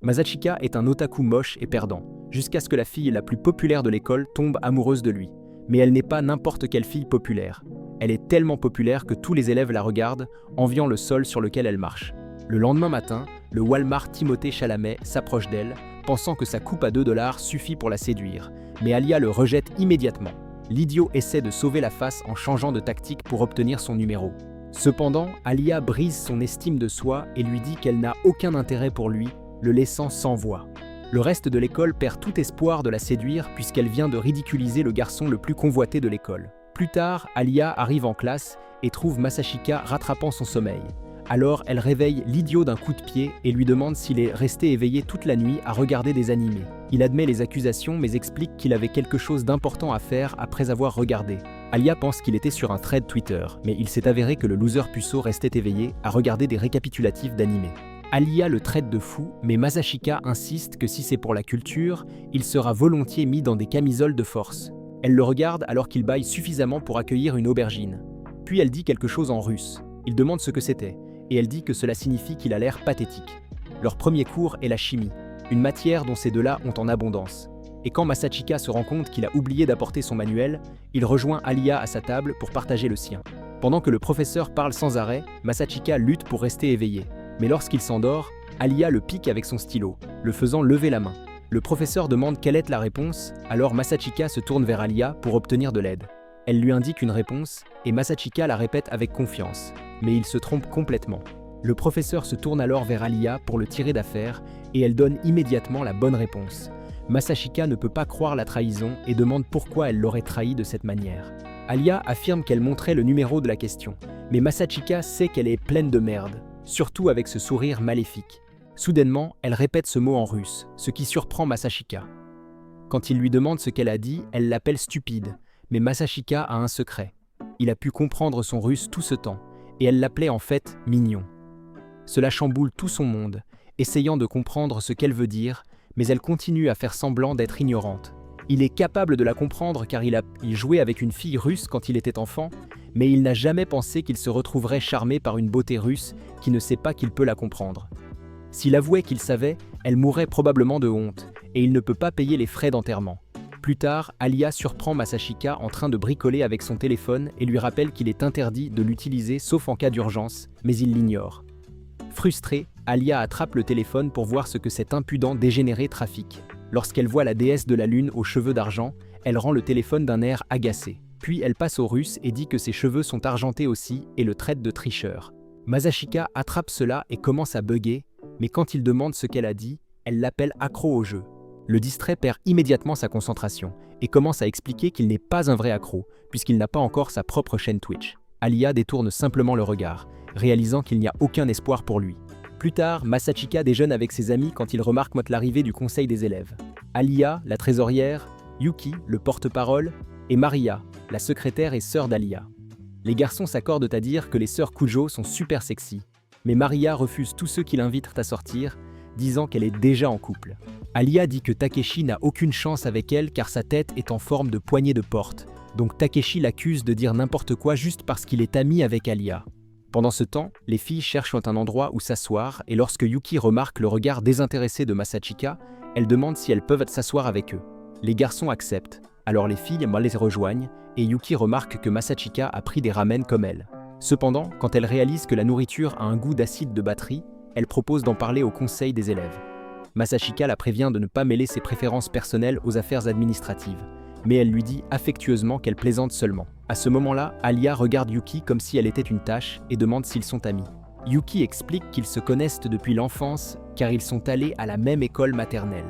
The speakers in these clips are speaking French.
Masachika est un otaku moche et perdant, jusqu'à ce que la fille la plus populaire de l'école tombe amoureuse de lui. Mais elle n'est pas n'importe quelle fille populaire. Elle est tellement populaire que tous les élèves la regardent, enviant le sol sur lequel elle marche. Le lendemain matin, le Walmart Timothée Chalamet s'approche d'elle, pensant que sa coupe à $2 suffit pour la séduire. Mais Alia le rejette immédiatement. L'idiot essaie de sauver la face en changeant de tactique pour obtenir son numéro. Cependant, Alia brise son estime de soi et lui dit qu'elle n'a aucun intérêt pour lui, le laissant sans voix. Le reste de l'école perd tout espoir de la séduire puisqu'elle vient de ridiculiser le garçon le plus convoité de l'école. Plus tard, Alia arrive en classe et trouve Masachika rattrapant son sommeil. Alors elle réveille l'idiot d'un coup de pied et lui demande s'il est resté éveillé toute la nuit à regarder des animés. Il admet les accusations mais explique qu'il avait quelque chose d'important à faire après avoir regardé. Alia pense qu'il était sur un thread Twitter, mais il s'est avéré que le loser puceau restait éveillé à regarder des récapitulatifs d'animés. Alia le traite de fou, mais Masachika insiste que si c'est pour la culture, il sera volontiers mis dans des camisoles de force. Elle le regarde alors qu'il bâille suffisamment pour accueillir une aubergine. Puis elle dit quelque chose en russe. Il demande ce que c'était, et elle dit que cela signifie qu'il a l'air pathétique. Leur premier cours est la chimie, une matière dont ces deux-là ont en abondance. Et quand Masachika se rend compte qu'il a oublié d'apporter son manuel, il rejoint Alia à sa table pour partager le sien. Pendant que le professeur parle sans arrêt, Masachika lutte pour rester éveillé. Mais lorsqu'il s'endort, Alia le pique avec son stylo, le faisant lever la main. Le professeur demande quelle est la réponse, alors Masachika se tourne vers Alia pour obtenir de l'aide. Elle lui indique une réponse, et Masachika la répète avec confiance, mais il se trompe complètement. Le professeur se tourne alors vers Alia pour le tirer d'affaire, et elle donne immédiatement la bonne réponse. Masachika ne peut pas croire la trahison et demande pourquoi elle l'aurait trahi de cette manière. Alia affirme qu'elle montrait le numéro de la question, mais Masachika sait qu'elle est pleine de merde, surtout avec ce sourire maléfique. Soudainement, elle répète ce mot en russe, ce qui surprend Masachika. Quand il lui demande ce qu'elle a dit, elle l'appelle stupide, mais Masachika a un secret. Il a pu comprendre son russe tout ce temps, et elle l'appelait en fait mignon. Cela chamboule tout son monde, essayant de comprendre ce qu'elle veut dire, mais elle continue à faire semblant d'être ignorante. Il est capable de la comprendre car il jouait avec une fille russe quand il était enfant, mais il n'a jamais pensé qu'il se retrouverait charmé par une beauté russe qui ne sait pas qu'il peut la comprendre. S'il avouait qu'il savait, elle mourrait probablement de honte, et il ne peut pas payer les frais d'enterrement. Plus tard, Alia surprend Masachika en train de bricoler avec son téléphone et lui rappelle qu'il est interdit de l'utiliser sauf en cas d'urgence, mais il l'ignore. Frustrée, Alia attrape le téléphone pour voir ce que cet impudent dégénéré trafique. Lorsqu'elle voit la déesse de la lune aux cheveux d'argent, elle rend le téléphone d'un air agacé. Puis elle passe au russe et dit que ses cheveux sont argentés aussi et le traite de tricheur. Masachika attrape cela et commence à bugger, mais quand il demande ce qu'elle a dit, elle l'appelle accro au jeu. Le distrait perd immédiatement sa concentration et commence à expliquer qu'il n'est pas un vrai accro, puisqu'il n'a pas encore sa propre chaîne Twitch. Alia détourne simplement le regard, réalisant qu'il n'y a aucun espoir pour lui. Plus tard, Masachika déjeune avec ses amis quand il remarque l'arrivée du conseil des élèves. Alia, la trésorière, Yuki, le porte-parole, et Maria, la secrétaire et sœur d'Alia. Les garçons s'accordent à dire que les sœurs Kujo sont super sexy, mais Maria refuse tous ceux qui l'invitent à sortir, disant qu'elle est déjà en couple. Alia dit que Takeshi n'a aucune chance avec elle car sa tête est en forme de poignée de porte, donc Takeshi l'accuse de dire n'importe quoi juste parce qu'il est ami avec Alia. Pendant ce temps, les filles cherchent un endroit où s'asseoir et lorsque Yuki remarque le regard désintéressé de Masachika, elle demande si elles peuvent s'asseoir avec eux. Les garçons acceptent, alors les filles les rejoignent et Yuki remarque que Masachika a pris des ramen comme elle. Cependant, quand elle réalise que la nourriture a un goût d'acide de batterie, elle propose d'en parler au conseil des élèves. Masachika la prévient de ne pas mêler ses préférences personnelles aux affaires administratives, mais elle lui dit affectueusement qu'elle plaisante seulement. À ce moment-là, Alia regarde Yuki comme si elle était une tâche et demande s'ils sont amis. Yuki explique qu'ils se connaissent depuis l'enfance car ils sont allés à la même école maternelle.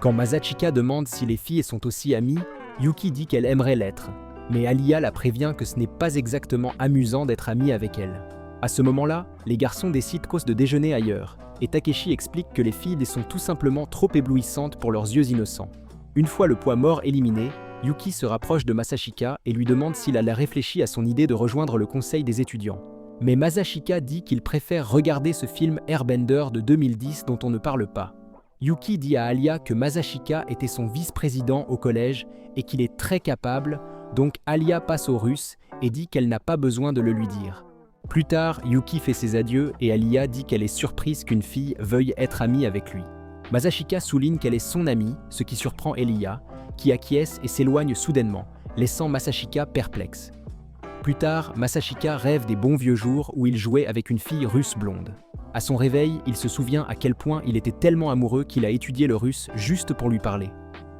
Quand Masachika demande si les filles sont aussi amies, Yuki dit qu'elle aimerait l'être, mais Alia la prévient que ce n'est pas exactement amusant d'être amie avec elle. À ce moment-là, les garçons décident de déjeuner ailleurs, et Takeshi explique que les filles sont tout simplement trop éblouissantes pour leurs yeux innocents. Une fois le poids mort éliminé, Yuki se rapproche de Masachika et lui demande s'il a réfléchi à son idée de rejoindre le conseil des étudiants. Mais Masachika dit qu'il préfère regarder ce film Airbender de 2010 dont on ne parle pas. Yuki dit à Alia que Masachika était son vice-président au collège et qu'il est très capable, donc Alia passe au russe et dit qu'elle n'a pas besoin de le lui dire. Plus tard, Yuki fait ses adieux et Alia dit qu'elle est surprise qu'une fille veuille être amie avec lui. Masashika souligne qu'elle est son amie, ce qui surprend Elia, qui acquiesce et s'éloigne soudainement, laissant Masashika perplexe. Plus tard, Masashika rêve des bons vieux jours où il jouait avec une fille russe blonde. À son réveil, il se souvient à quel point il était tellement amoureux qu'il a étudié le russe juste pour lui parler.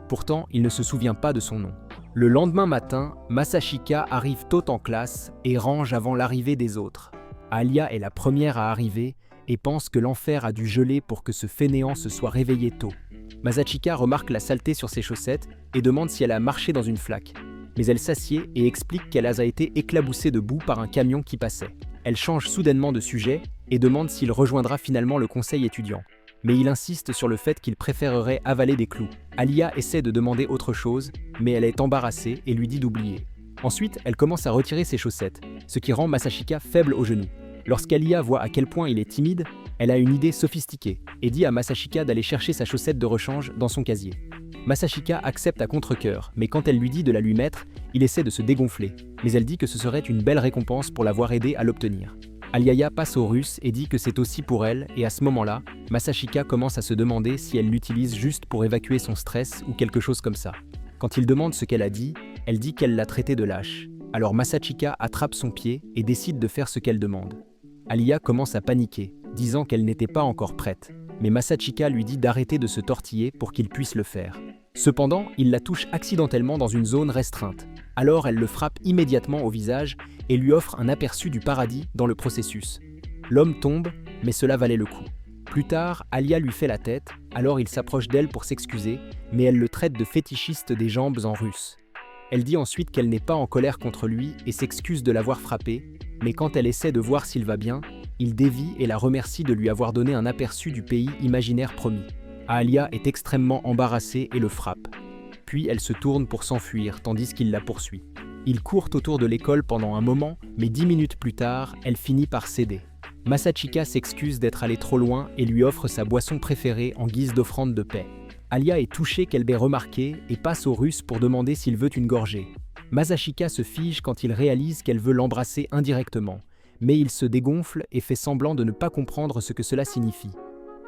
Pourtant, il ne se souvient pas de son nom. Le lendemain matin, Masashika arrive tôt en classe et range avant l'arrivée des autres. Alia est la première à arriver et pense que l'enfer a dû geler pour que ce fainéant se soit réveillé tôt. Masashika remarque la saleté sur ses chaussettes et demande si elle a marché dans une flaque. Mais elle s'assied et explique qu'elle a été éclaboussée de boue par un camion qui passait. Elle change soudainement de sujet et demande s'il rejoindra finalement le conseil étudiant. Mais il insiste sur le fait qu'il préférerait avaler des clous. Alia essaie de demander autre chose, mais elle est embarrassée et lui dit d'oublier. Ensuite, elle commence à retirer ses chaussettes, ce qui rend Masashika faible aux genoux. Lorsqu'Alia voit à quel point il est timide, elle a une idée sophistiquée et dit à Masashika d'aller chercher sa chaussette de rechange dans son casier. Masashika accepte à contre-cœur, mais quand elle lui dit de la lui mettre, il essaie de se dégonfler, mais elle dit que ce serait une belle récompense pour l'avoir aidé à l'obtenir. Aliaya passe au russe et dit que c'est aussi pour elle, et à ce moment-là, Masashika commence à se demander si elle l'utilise juste pour évacuer son stress ou quelque chose comme ça. Quand il demande ce qu'elle a dit, elle dit qu'elle l'a traité de lâche. Alors Masashika attrape son pied et décide de faire ce qu'elle demande. Alia commence à paniquer, disant qu'elle n'était pas encore prête, mais Masashika lui dit d'arrêter de se tortiller pour qu'il puisse le faire. Cependant, il la touche accidentellement dans une zone restreinte. Alors elle le frappe immédiatement au visage et lui offre un aperçu du paradis dans le processus. L'homme tombe, mais cela valait le coup. Plus tard, Alia lui fait la tête, alors il s'approche d'elle pour s'excuser, mais elle le traite de fétichiste des jambes en russe. Elle dit ensuite qu'elle n'est pas en colère contre lui et s'excuse de l'avoir frappé, mais quand elle essaie de voir s'il va bien, il dévie et la remercie de lui avoir donné un aperçu du pays imaginaire promis. Alia est extrêmement embarrassée et le frappe. Puis elle se tourne pour s'enfuir tandis qu'il la poursuit. Ils courent autour de l'école pendant un moment, mais 10 minutes plus tard, elle finit par céder. Masashika s'excuse d'être allée trop loin et lui offre sa boisson préférée en guise d'offrande de paix. Alia est touchée qu'elle l'ait remarqué et passe au russe pour demander s'il veut une gorgée. Masashika se fige quand il réalise qu'elle veut l'embrasser indirectement, mais il se dégonfle et fait semblant de ne pas comprendre ce que cela signifie.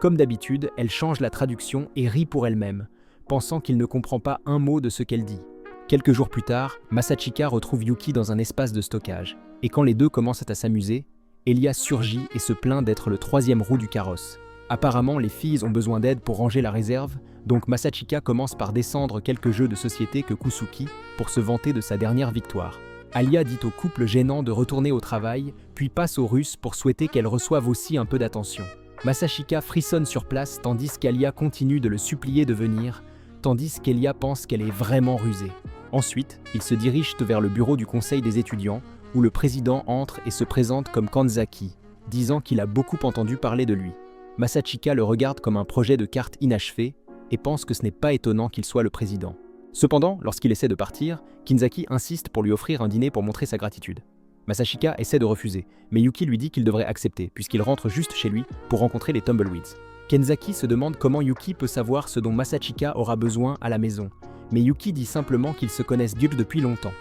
Comme d'habitude, elle change la traduction et rit pour elle-même, pensant qu'il ne comprend pas un mot de ce qu'elle dit. Quelques jours plus tard, Masashika retrouve Yuki dans un espace de stockage, et quand les deux commencent à s'amuser, Elia surgit et se plaint d'être le troisième roue du carrosse. Apparemment, les filles ont besoin d'aide pour ranger la réserve, donc Masashika commence par descendre quelques jeux de société que Kusuki pour se vanter de sa dernière victoire. Alia dit au couple gênant de retourner au travail, puis passe au russe pour souhaiter qu'elle reçoive aussi un peu d'attention. Masashika frissonne sur place tandis qu'Alia continue de le supplier de venir, tandis qu'Elia pense qu'elle est vraiment rusée. Ensuite, ils se dirigent vers le bureau du conseil des étudiants, où le président entre et se présente comme Kanzaki, disant qu'il a beaucoup entendu parler de lui. Masashika le regarde comme un projet de carte inachevé et pense que ce n'est pas étonnant qu'il soit le président. Cependant, lorsqu'il essaie de partir, Kinzaki insiste pour lui offrir un dîner pour montrer sa gratitude. Masashika essaie de refuser, mais Yuki lui dit qu'il devrait accepter, puisqu'il rentre juste chez lui pour rencontrer les Tumbleweeds. Kenzaki se demande comment Yuki peut savoir ce dont Masashika aura besoin à la maison, mais Yuki dit simplement qu'ils se connaissent depuis longtemps.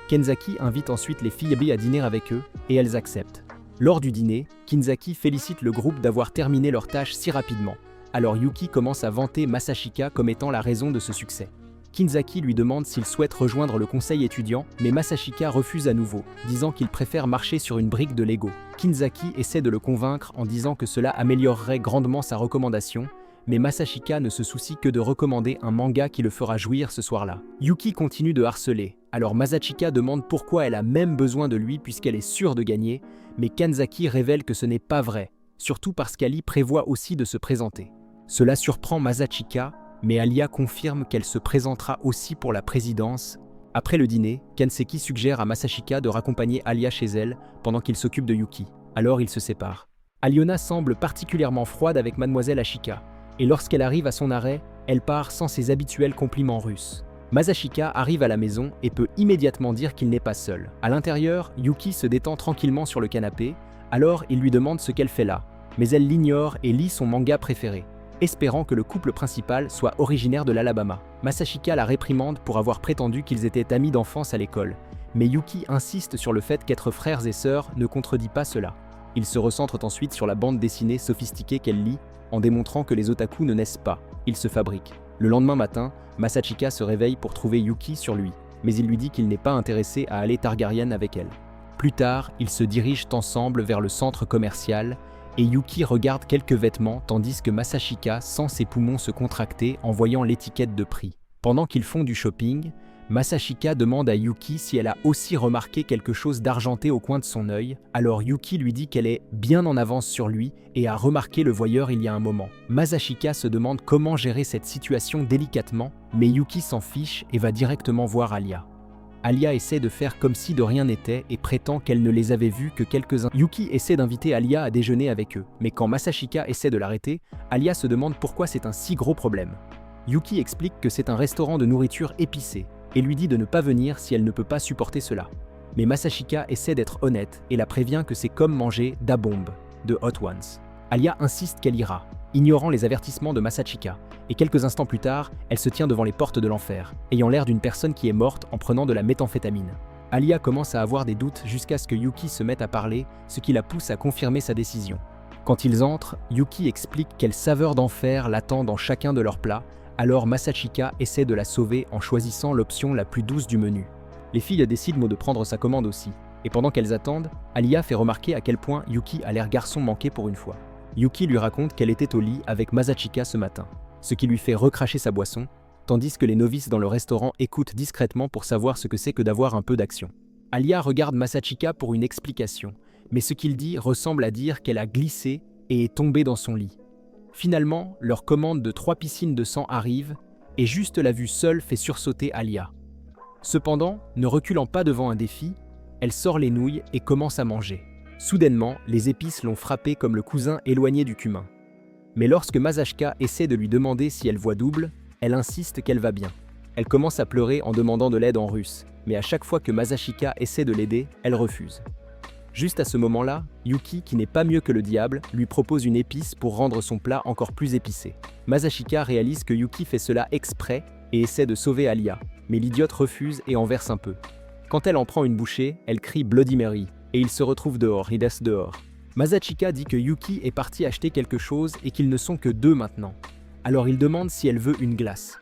Kenzaki invite ensuite les filles B à dîner avec eux, et elles acceptent. Lors du dîner, Kinzaki félicite le groupe d'avoir terminé leur tâche si rapidement. Alors Yuki commence à vanter Masashika comme étant la raison de ce succès. Kinzaki lui demande s'il souhaite rejoindre le conseil étudiant, mais Masashika refuse à nouveau, disant qu'il préfère marcher sur une brique de Lego. Kinzaki essaie de le convaincre en disant que cela améliorerait grandement sa recommandation, mais Masashika ne se soucie que de recommander un manga qui le fera jouir ce soir-là. Yuki continue de harceler, alors Masashika demande pourquoi elle a même besoin de lui puisqu'elle est sûre de gagner, mais Kanzaki révèle que ce n'est pas vrai, surtout parce qu'Ali prévoit aussi de se présenter. Cela surprend Masashika, mais Alia confirme qu'elle se présentera aussi pour la présidence. Après le dîner, Kanseki suggère à Masashika de raccompagner Alia chez elle pendant qu'il s'occupe de Yuki. Alors ils se séparent. Aliona semble particulièrement froide avec Mademoiselle Ashika, et lorsqu'elle arrive à son arrêt, elle part sans ses habituels compliments russes. Masashika arrive à la maison et peut immédiatement dire qu'il n'est pas seul. À l'intérieur, Yuki se détend tranquillement sur le canapé, alors il lui demande ce qu'elle fait là, mais elle l'ignore et lit son manga préféré, espérant que le couple principal soit originaire de l'Alabama. Masashika la réprimande pour avoir prétendu qu'ils étaient amis d'enfance à l'école, mais Yuki insiste sur le fait qu'être frères et sœurs ne contredit pas cela. Ils se recentrent ensuite sur la bande dessinée sophistiquée qu'elle lit, en démontrant que les otaku ne naissent pas, ils se fabriquent. Le lendemain matin, Masachika se réveille pour trouver Yuki sur lui, mais il lui dit qu'il n'est pas intéressé à aller Targaryen avec elle. Plus tard, ils se dirigent ensemble vers le centre commercial, et Yuki regarde quelques vêtements tandis que Masachika sent ses poumons se contracter en voyant l'étiquette de prix. Pendant qu'ils font du shopping, Masachika demande à Yuki si elle a aussi remarqué quelque chose d'argenté au coin de son œil, alors Yuki lui dit qu'elle est bien en avance sur lui et a remarqué le voyeur il y a un moment. Masachika se demande comment gérer cette situation délicatement, mais Yuki s'en fiche et va directement voir Alia. Alia essaie de faire comme si de rien n'était et prétend qu'elle ne les avait vus que quelques-uns. Yuki essaie d'inviter Alia à déjeuner avec eux, mais quand Masachika essaie de l'arrêter, Alia se demande pourquoi c'est un si gros problème. Yuki explique que c'est un restaurant de nourriture épicée et lui dit de ne pas venir si elle ne peut pas supporter cela. Mais Masachika essaie d'être honnête et la prévient que c'est comme manger da bombe de Hot Ones. Alia insiste qu'elle ira, ignorant les avertissements de Masachika, et quelques instants plus tard, elle se tient devant les portes de l'enfer, ayant l'air d'une personne qui est morte en prenant de la méthamphétamine. Alia commence à avoir des doutes jusqu'à ce que Yuki se mette à parler, ce qui la pousse à confirmer sa décision. Quand ils entrent, Yuki explique quelle saveur d'enfer l'attend dans chacun de leurs plats, alors Masachika essaie de la sauver en choisissant l'option la plus douce du menu. Les filles décident de prendre sa commande aussi, et pendant qu'elles attendent, Alia fait remarquer à quel point Yuki a l'air garçon manqué pour une fois. Yuki lui raconte qu'elle était au lit avec Masachika ce matin, ce qui lui fait recracher sa boisson, tandis que les novices dans le restaurant écoutent discrètement pour savoir ce que c'est que d'avoir un peu d'action. Alia regarde Masachika pour une explication, mais ce qu'il dit ressemble à dire qu'elle a glissé et est tombée dans son lit. Finalement, leur commande de 3 piscines de sang arrive, et juste la vue seule fait sursauter Alia. Cependant, ne reculant pas devant un défi, elle sort les nouilles et commence à manger. Soudainement, les épices l'ont frappée comme le cousin éloigné du cumin. Mais lorsque Masachika essaie de lui demander si elle voit double, elle insiste qu'elle va bien. Elle commence à pleurer en demandant de l'aide en russe, mais à chaque fois que Masachika essaie de l'aider, elle refuse. Juste à ce moment-là, Yuki, qui n'est pas mieux que le diable, lui propose une épice pour rendre son plat encore plus épicé. Masachika réalise que Yuki fait cela exprès et essaie de sauver Alia, mais l'idiote refuse et en verse un peu. Quand elle en prend une bouchée, elle crie Bloody Mary, et il se retrouve dehors, il est dehors. Masachika dit que Yuki est parti acheter quelque chose et qu'ils ne sont que 2 maintenant. Alors il demande si elle veut une glace.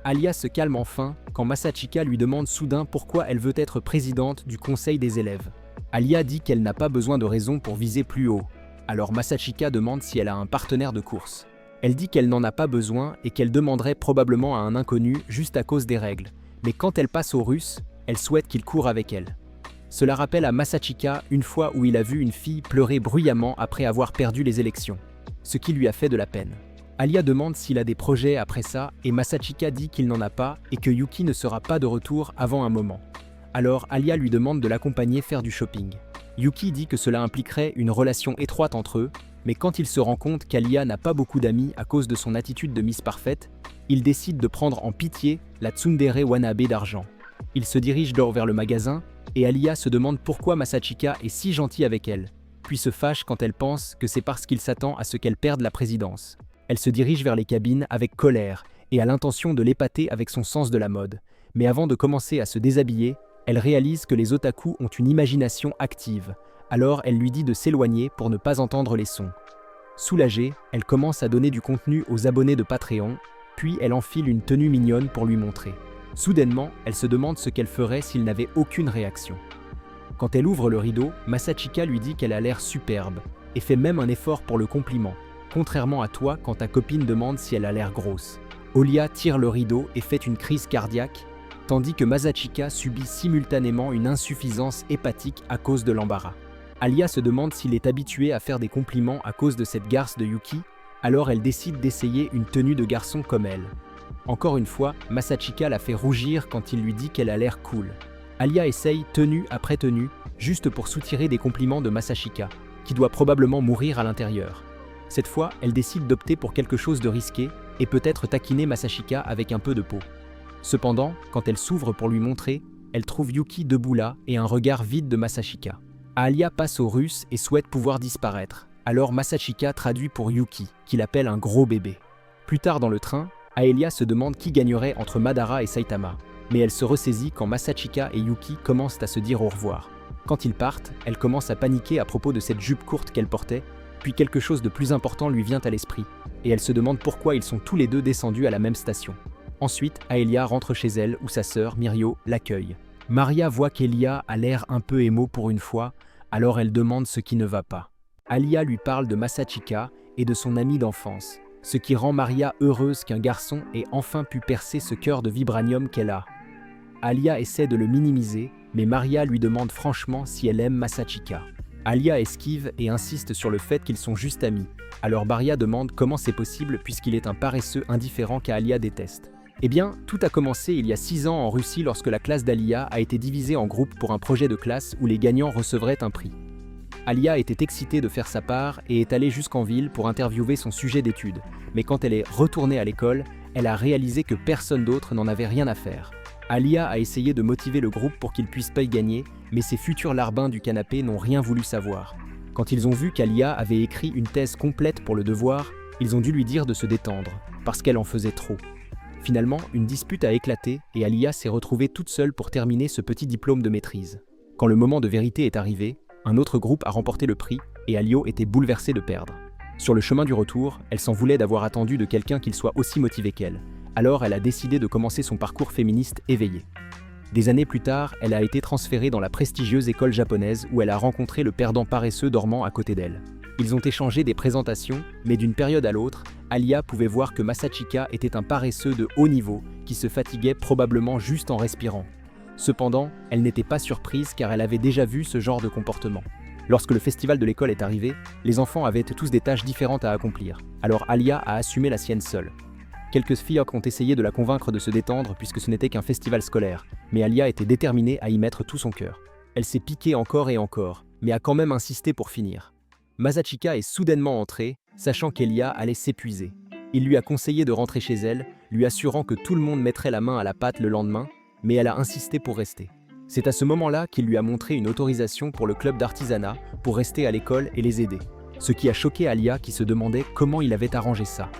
Alia se calme enfin quand Masachika lui demande soudain pourquoi elle veut être présidente du conseil des élèves. Alia dit qu'elle n'a pas besoin de raison pour viser plus haut. Alors Masachika demande si elle a un partenaire de course. Elle dit qu'elle n'en a pas besoin et qu'elle demanderait probablement à un inconnu juste à cause des règles. Mais quand elle passe au russe, elle souhaite qu'il court avec elle. Cela rappelle à Masachika une fois où il a vu une fille pleurer bruyamment après avoir perdu les élections, ce qui lui a fait de la peine. Alia demande s'il a des projets après ça et Masachika dit qu'il n'en a pas et que Yuki ne sera pas de retour avant un moment. Alors Alia lui demande de l'accompagner faire du shopping. Yuki dit que cela impliquerait une relation étroite entre eux, mais quand il se rend compte qu'Alia n'a pas beaucoup d'amis à cause de son attitude de Miss Parfaite, il décide de prendre en pitié la tsundere wannabe d'argent. Il se dirige alors vers le magasin, et Alia se demande pourquoi Masachika est si gentil avec elle, puis se fâche quand elle pense que c'est parce qu'il s'attend à ce qu'elle perde la présidence. Elle se dirige vers les cabines avec colère et a l'intention de l'épater avec son sens de la mode. Mais avant de commencer à se déshabiller, elle réalise que les otaku ont une imagination active, alors elle lui dit de s'éloigner pour ne pas entendre les sons. Soulagée, elle commence à donner du contenu aux abonnés de Patreon, puis elle enfile une tenue mignonne pour lui montrer. Soudainement, elle se demande ce qu'elle ferait s'il n'avait aucune réaction. Quand elle ouvre le rideau, Masachika lui dit qu'elle a l'air superbe, et fait même un effort pour le compliment, contrairement à toi quand ta copine demande si elle a l'air grosse. Olia tire le rideau et fait une crise cardiaque, tandis que Masachika subit simultanément une insuffisance hépatique à cause de l'embarras. Alia se demande s'il est habitué à faire des compliments à cause de cette garce de Yuki, alors elle décide d'essayer une tenue de garçon comme elle. Encore une fois, Masachika la fait rougir quand il lui dit qu'elle a l'air cool. Alia essaye tenue après tenue, juste pour soutirer des compliments de Masachika, qui doit probablement mourir à l'intérieur. Cette fois, elle décide d'opter pour quelque chose de risqué et peut-être taquiner Masachika avec un peu de peau. Cependant, quand elle s'ouvre pour lui montrer, elle trouve Yuki debout là et un regard vide de Masachika. Alia passe au russe et souhaite pouvoir disparaître. Alors Masachika traduit pour Yuki, qu'il appelle un gros bébé. Plus tard dans le train, Aelia se demande qui gagnerait entre Madara et Saitama, mais elle se ressaisit quand Masachika et Yuki commencent à se dire au revoir. Quand ils partent, elle commence à paniquer à propos de cette jupe courte qu'elle portait, puis quelque chose de plus important lui vient à l'esprit, et elle se demande pourquoi ils sont tous les deux descendus à la même station. Ensuite, Aelia rentre chez elle où sa sœur, Mirio, l'accueille. Maria voit qu'Elia a l'air un peu émo pour une fois, alors elle demande ce qui ne va pas. Alia lui parle de Masachika et de son amie d'enfance, ce qui rend Maria heureuse qu'un garçon ait enfin pu percer ce cœur de vibranium qu'elle a. Alia essaie de le minimiser, mais Maria lui demande franchement si elle aime Masachika. Alia esquive et insiste sur le fait qu'ils sont juste amis, alors Maria demande comment c'est possible puisqu'il est un paresseux indifférent qu'Alia déteste. Eh bien, tout a commencé il y a 6 ans en Russie lorsque la classe d'Alia a été divisée en groupes pour un projet de classe où les gagnants recevraient un prix. Alia était excitée de faire sa part et est allée jusqu'en ville pour interviewer son sujet d'étude, mais quand elle est retournée à l'école, elle a réalisé que personne d'autre n'en avait rien à faire. Alia a essayé de motiver le groupe pour qu'ils puissent pas y gagner, mais ses futurs larbins du canapé n'ont rien voulu savoir. Quand ils ont vu qu'Alia avait écrit une thèse complète pour le devoir, ils ont dû lui dire de se détendre, parce qu'elle en faisait trop. Finalement, une dispute a éclaté et Alia s'est retrouvée toute seule pour terminer ce petit diplôme de maîtrise. Quand le moment de vérité est arrivé, un autre groupe a remporté le prix et Alio était bouleversée de perdre. Sur le chemin du retour, elle s'en voulait d'avoir attendu de quelqu'un qu'il soit aussi motivé qu'elle. Alors elle a décidé de commencer son parcours féministe éveillé. Des années plus tard, elle a été transférée dans la prestigieuse école japonaise où elle a rencontré le perdant paresseux dormant à côté d'elle. Ils ont échangé des présentations, mais d'une période à l'autre, Alia pouvait voir que Masachika était un paresseux de haut niveau qui se fatiguait probablement juste en respirant. Cependant, elle n'était pas surprise car elle avait déjà vu ce genre de comportement. Lorsque le festival de l'école est arrivé, les enfants avaient tous des tâches différentes à accomplir, alors Alia a assumé la sienne seule. Quelques filles ont essayé de la convaincre de se détendre puisque ce n'était qu'un festival scolaire, mais Alia était déterminée à y mettre tout son cœur. Elle s'est piquée encore et encore, mais a quand même insisté pour finir. Masachika est soudainement entrée, sachant qu'Elia allait s'épuiser. Il lui a conseillé de rentrer chez elle, lui assurant que tout le monde mettrait la main à la pâte le lendemain, mais elle a insisté pour rester. C'est à ce moment-là qu'il lui a montré une autorisation pour le club d'artisanat pour rester à l'école et les aider. Ce qui a choqué Alia qui se demandait comment il avait arrangé ça.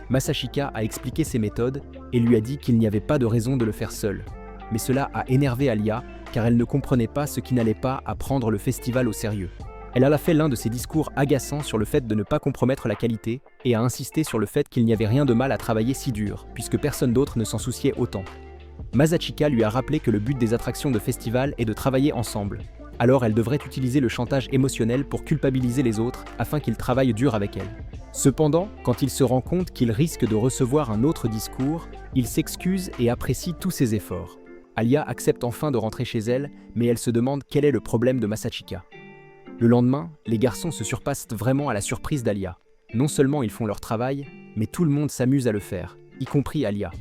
Masachika a expliqué ses méthodes et lui a dit qu'il n'y avait pas de raison de le faire seul. Mais cela a énervé Alia car elle ne comprenait pas ce qui n'allait pas à prendre le festival au sérieux. Elle a fait l'un de ses discours agaçants sur le fait de ne pas compromettre la qualité et a insisté sur le fait qu'il n'y avait rien de mal à travailler si dur, puisque personne d'autre ne s'en souciait autant. Masachika lui a rappelé que le but des attractions de festival est de travailler ensemble. Alors elle devrait utiliser le chantage émotionnel pour culpabiliser les autres afin qu'ils travaillent dur avec elle. Cependant, quand il se rend compte qu'il risque de recevoir un autre discours, il s'excuse et apprécie tous ses efforts. Alia accepte enfin de rentrer chez elle, mais elle se demande quel est le problème de Masachika. Le lendemain, les garçons se surpassent vraiment à la surprise d'Alia. Non seulement ils font leur travail, mais tout le monde s'amuse à le faire, y compris Alia.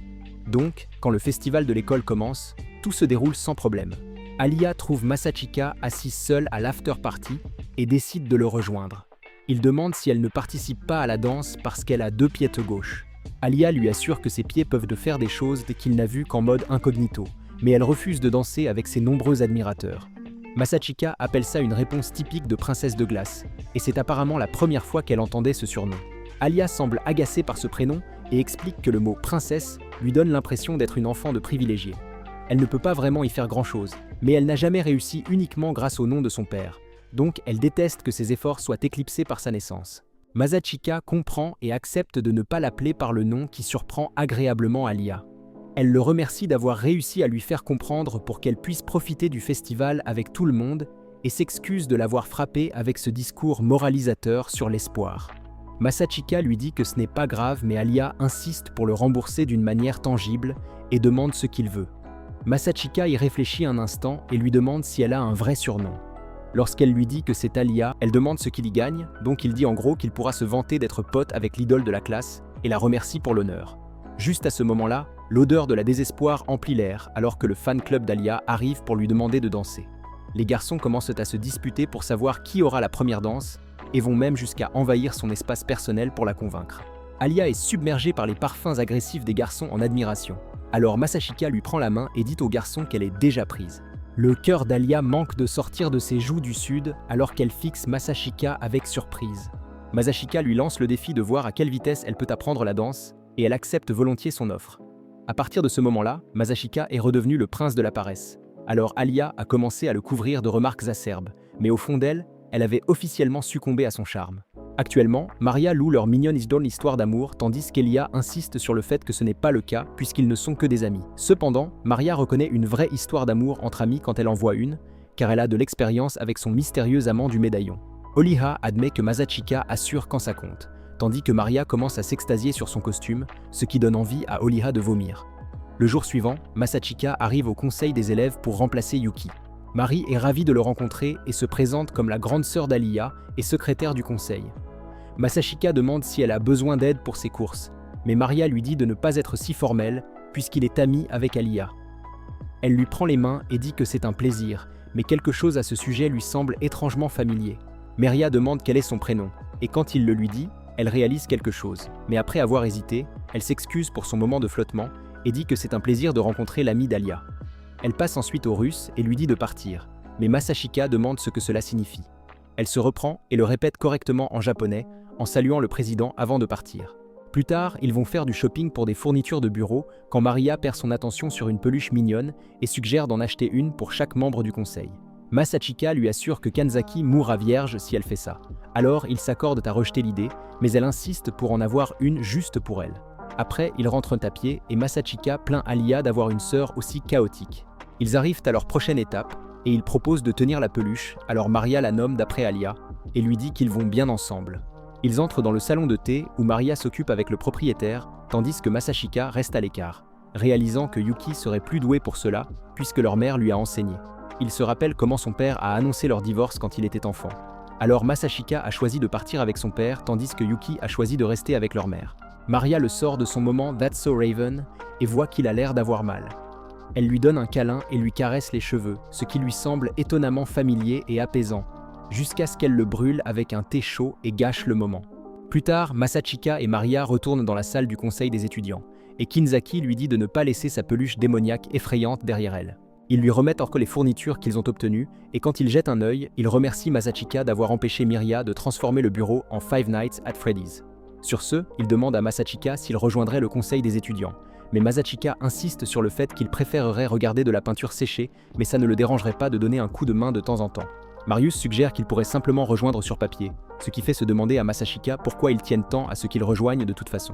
Donc, quand le festival de l'école commence, tout se déroule sans problème. Alia trouve Masachika assise seule à l'after-party et décide de le rejoindre. Il demande si elle ne participe pas à la danse parce qu'elle a 2 pieds gauche. Alia lui assure que ses pieds peuvent faire des choses qu'il n'a vues qu'en mode incognito, mais elle refuse de danser avec ses nombreux admirateurs. Masachika appelle ça une réponse typique de princesse de glace, et c'est apparemment la première fois qu'elle entendait ce surnom. Alia semble agacée par ce prénom et explique que le mot « princesse » lui donne l'impression d'être une enfant de privilégiée. Elle ne peut pas vraiment y faire grand-chose, mais elle n'a jamais réussi uniquement grâce au nom de son père, donc elle déteste que ses efforts soient éclipsés par sa naissance. Masachika comprend et accepte de ne pas l'appeler par le nom qui surprend agréablement Alia. Elle le remercie d'avoir réussi à lui faire comprendre pour qu'elle puisse profiter du festival avec tout le monde et s'excuse de l'avoir frappé avec ce discours moralisateur sur l'espoir. Masachika lui dit que ce n'est pas grave, mais Alia insiste pour le rembourser d'une manière tangible et demande ce qu'il veut. Masachika y réfléchit un instant et lui demande si elle a un vrai surnom. Lorsqu'elle lui dit que c'est Alia, elle demande ce qu'il y gagne, donc il dit en gros qu'il pourra se vanter d'être pote avec l'idole de la classe et la remercie pour l'honneur. Juste à ce moment-là, l'odeur de la désespoir emplit l'air alors que le fan club d'Alia arrive pour lui demander de danser. Les garçons commencent à se disputer pour savoir qui aura la première danse et vont même jusqu'à envahir son espace personnel pour la convaincre. Alia est submergée par les parfums agressifs des garçons en admiration. Alors Masachika lui prend la main et dit au garçon qu'elle est déjà prise. Le cœur d'Alia manque de sortir de ses joues du sud alors qu'elle fixe Masachika avec surprise. Masachika lui lance le défi de voir à quelle vitesse elle peut apprendre la danse et elle accepte volontiers son offre. À partir de ce moment-là, Masachika est redevenu le prince de la paresse. Alors Alia a commencé à le couvrir de remarques acerbes, mais au fond d'elle, elle avait officiellement succombé à son charme. Actuellement, Maria loue leur mignonne histoire d'amour, tandis qu'Elia insiste sur le fait que ce n'est pas le cas, puisqu'ils ne sont que des amis. Cependant, Maria reconnaît une vraie histoire d'amour entre amis quand elle en voit une, car elle a de l'expérience avec son mystérieux amant du médaillon. Oliha admet que Masachika assure quand ça compte, tandis que Maria commence à s'extasier sur son costume, ce qui donne envie à Oliha de vomir. Le jour suivant, Masachika arrive au conseil des élèves pour remplacer Yuki. Marie est ravie de le rencontrer et se présente comme la grande sœur d'Alia et secrétaire du conseil. Masachika demande si elle a besoin d'aide pour ses courses, mais Maria lui dit de ne pas être si formelle puisqu'il est ami avec Alia. Elle lui prend les mains et dit que c'est un plaisir, mais quelque chose à ce sujet lui semble étrangement familier. Maria demande quel est son prénom, et quand il le lui dit, elle réalise quelque chose. Mais après avoir hésité, elle s'excuse pour son moment de flottement et dit que c'est un plaisir de rencontrer l'ami d'Alia. Elle passe ensuite au russe et lui dit de partir, mais Masachika demande ce que cela signifie. Elle se reprend et le répète correctement en japonais, en saluant le président avant de partir. Plus tard, ils vont faire du shopping pour des fournitures de bureau quand Maria perd son attention sur une peluche mignonne et suggère d'en acheter une pour chaque membre du conseil. Masachika lui assure que Kanzaki mourra vierge si elle fait ça. Alors, ils s'accordent à rejeter l'idée, mais elle insiste pour en avoir une juste pour elle. Après, ils rentrent à pied et Masachika plaint Alia d'avoir une sœur aussi chaotique. Ils arrivent à leur prochaine étape et ils proposent de tenir la peluche, alors Maria la nomme d'après Alia et lui dit qu'ils vont bien ensemble. Ils entrent dans le salon de thé où Maria s'occupe avec le propriétaire, tandis que Masachika reste à l'écart, réalisant que Yuki serait plus doué pour cela puisque leur mère lui a enseigné. Il se rappelle comment son père a annoncé leur divorce quand il était enfant. Alors Masachika a choisi de partir avec son père tandis que Yuki a choisi de rester avec leur mère. Maria le sort de son moment That's So Raven et voit qu'il a l'air d'avoir mal. Elle lui donne un câlin et lui caresse les cheveux, ce qui lui semble étonnamment familier et apaisant, jusqu'à ce qu'elle le brûle avec un thé chaud et gâche le moment. Plus tard, Masachika et Maria retournent dans la salle du conseil des étudiants, et Kinzaki lui dit de ne pas laisser sa peluche démoniaque effrayante derrière elle. Ils lui remettent encore les fournitures qu'ils ont obtenues, et quand il jette un œil, il remercie Masachika d'avoir empêché Miria de transformer le bureau en Five Nights at Freddy's. Sur ce, il demande à Masachika s'il rejoindrait le conseil des étudiants, mais Masachika insiste sur le fait qu'il préférerait regarder de la peinture séchée, mais ça ne le dérangerait pas de donner un coup de main de temps en temps. Marius suggère qu'il pourrait simplement rejoindre sur papier, ce qui fait se demander à Masachika pourquoi ils tiennent tant à ce qu'ils rejoignent de toute façon.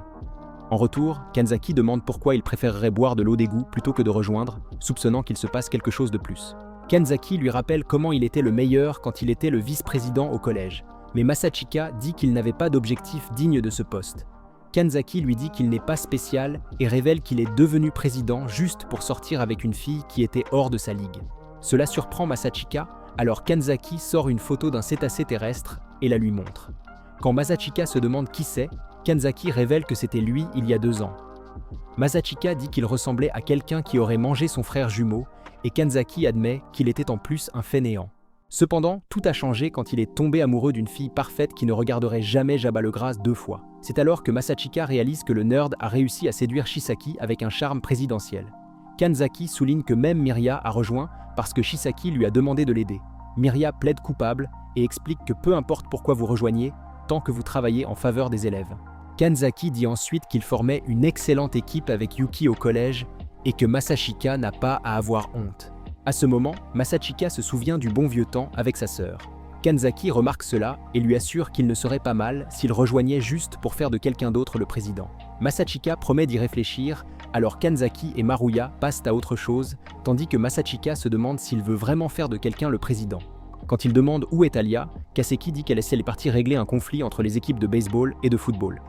En retour, Kanzaki demande pourquoi il préférerait boire de l'eau d'égout plutôt que de rejoindre, soupçonnant qu'il se passe quelque chose de plus. Kanzaki lui rappelle comment il était le meilleur quand il était le vice-président au collège, mais Masachika dit qu'il n'avait pas d'objectif digne de ce poste. Kanzaki lui dit qu'il n'est pas spécial et révèle qu'il est devenu président juste pour sortir avec une fille qui était hors de sa ligue. Cela surprend Masachika, alors Kanzaki sort une photo d'un cétacé terrestre et la lui montre. Quand Masachika se demande qui c'est, Kanzaki révèle que c'était lui il y a 2 ans. Masachika dit qu'il ressemblait à quelqu'un qui aurait mangé son frère jumeau et Kanzaki admet qu'il était en plus un fainéant. Cependant, tout a changé quand il est tombé amoureux d'une fille parfaite qui ne regarderait jamais Jabba le Gras 2 fois. C'est alors que Masachika réalise que le nerd a réussi à séduire Shisaki avec un charme présidentiel. Kanzaki souligne que même Miria a rejoint parce que Shisaki lui a demandé de l'aider. Miria plaide coupable et explique que peu importe pourquoi vous rejoignez, tant que vous travaillez en faveur des élèves. Kanzaki dit ensuite qu'il formait une excellente équipe avec Yuki au collège et que Masachika n'a pas à avoir honte. À ce moment, Masachika se souvient du bon vieux temps avec sa sœur. Kanzaki remarque cela et lui assure qu'il ne serait pas mal s'il rejoignait juste pour faire de quelqu'un d'autre le président. Masachika promet d'y réfléchir, alors Kanzaki et Maruya passent à autre chose, tandis que Masachika se demande s'il veut vraiment faire de quelqu'un le président. Quand il demande où est Alia, Kaseki dit qu'elle essaie les parties régler un conflit entre les équipes de baseball et de football.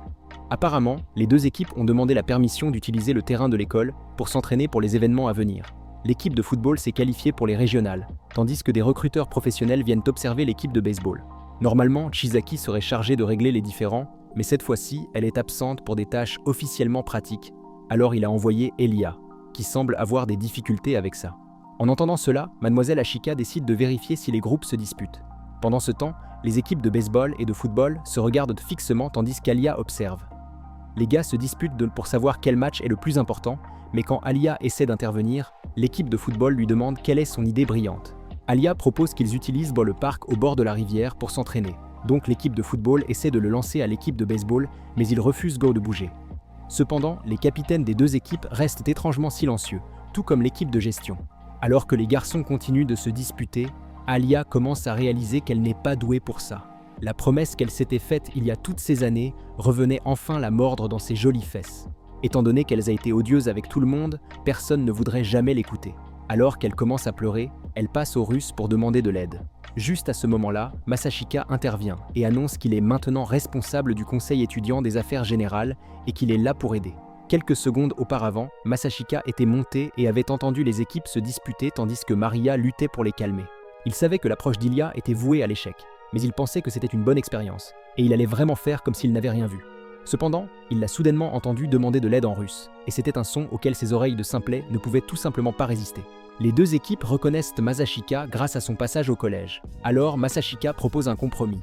Apparemment, les 2 équipes ont demandé la permission d'utiliser le terrain de l'école pour s'entraîner pour les événements à venir. L'équipe de football s'est qualifiée pour les régionales, tandis que des recruteurs professionnels viennent observer l'équipe de baseball. Normalement, Chizaki serait chargée de régler les différends, mais cette fois-ci, elle est absente pour des tâches officiellement pratiques, alors il a envoyé Elia, qui semble avoir des difficultés avec ça. En entendant cela, Mademoiselle Ashika décide de vérifier si les groupes se disputent. Pendant ce temps, les équipes de baseball et de football se regardent fixement tandis qu'Alia observe. Les gars se disputent pour savoir quel match est le plus important, mais quand Alia essaie d'intervenir, l'équipe de football lui demande quelle est son idée brillante. Alia propose qu'ils utilisent le parc au bord de la rivière pour s'entraîner. Donc l'équipe de football essaie de le lancer à l'équipe de baseball, mais il refuse de bouger. Cependant, les capitaines des 2 équipes restent étrangement silencieux, tout comme l'équipe de gestion. Alors que les garçons continuent de se disputer, Alia commence à réaliser qu'elle n'est pas douée pour ça. La promesse qu'elle s'était faite il y a toutes ces années revenait enfin la mordre dans ses jolies fesses. Étant donné qu'elle a été odieuse avec tout le monde, personne ne voudrait jamais l'écouter. Alors qu'elle commence à pleurer, elle passe aux Russes pour demander de l'aide. Juste à ce moment-là, Masachika intervient et annonce qu'il est maintenant responsable du conseil étudiant des affaires générales et qu'il est là pour aider. Quelques secondes auparavant, Masachika était monté et avait entendu les équipes se disputer tandis que Maria luttait pour les calmer. Il savait que l'approche d'Ilya était vouée à l'échec, mais il pensait que c'était une bonne expérience, et il allait vraiment faire comme s'il n'avait rien vu. Cependant, il l'a soudainement entendu demander de l'aide en russe, et c'était un son auquel ses oreilles de simplet ne pouvaient tout simplement pas résister. Les deux équipes reconnaissent Masachika grâce à son passage au collège. Alors Masachika propose un compromis.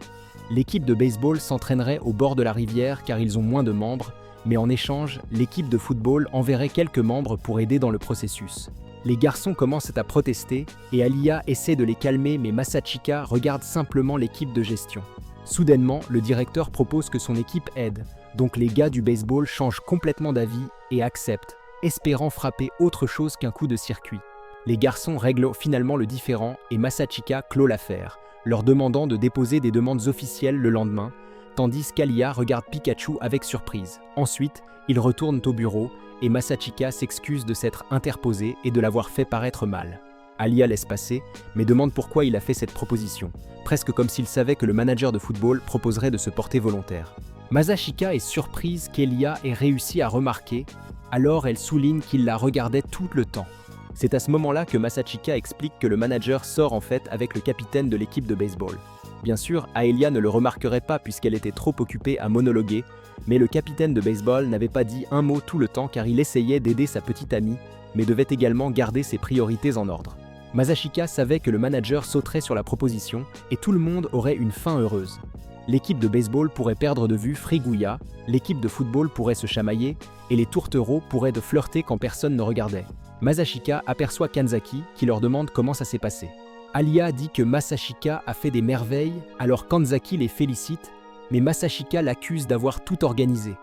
L'équipe de baseball s'entraînerait au bord de la rivière car ils ont moins de membres, mais en échange, l'équipe de football enverrait quelques membres pour aider dans le processus. Les garçons commencent à protester et Alia essaie de les calmer, mais Masachika regarde simplement l'équipe de gestion. Soudainement, le directeur propose que son équipe aide, donc les gars du baseball changent complètement d'avis et acceptent, espérant frapper autre chose qu'un coup de circuit. Les garçons règlent finalement le différend et Masachika clôt l'affaire, leur demandant de déposer des demandes officielles le lendemain, tandis qu'Alia regarde Pikachu avec surprise. Ensuite, ils retournent au bureau et Masachika s'excuse de s'être interposé et de l'avoir fait paraître mal. Alia laisse passer, mais demande pourquoi il a fait cette proposition, presque comme s'il savait que le manager de football proposerait de se porter volontaire. Masachika est surprise qu'Elia ait réussi à remarquer, alors elle souligne qu'il la regardait tout le temps. C'est à ce moment-là que Masachika explique que le manager sort en fait avec le capitaine de l'équipe de baseball. Bien sûr, Aelia ne le remarquerait pas puisqu'elle était trop occupée à monologuer, mais le capitaine de baseball n'avait pas dit un mot tout le temps car il essayait d'aider sa petite amie, mais devait également garder ses priorités en ordre. Masachika savait que le manager sauterait sur la proposition et tout le monde aurait une fin heureuse. L'équipe de baseball pourrait perdre de vue Frigouilla, l'équipe de football pourrait se chamailler et les tourtereaux pourraient de flirter quand personne ne regardait. Masachika aperçoit Kanzaki qui leur demande comment ça s'est passé. Alia dit que Masachika a fait des merveilles, alors Kanzaki les félicite, mais Masachika l'accuse d'avoir tout organisé.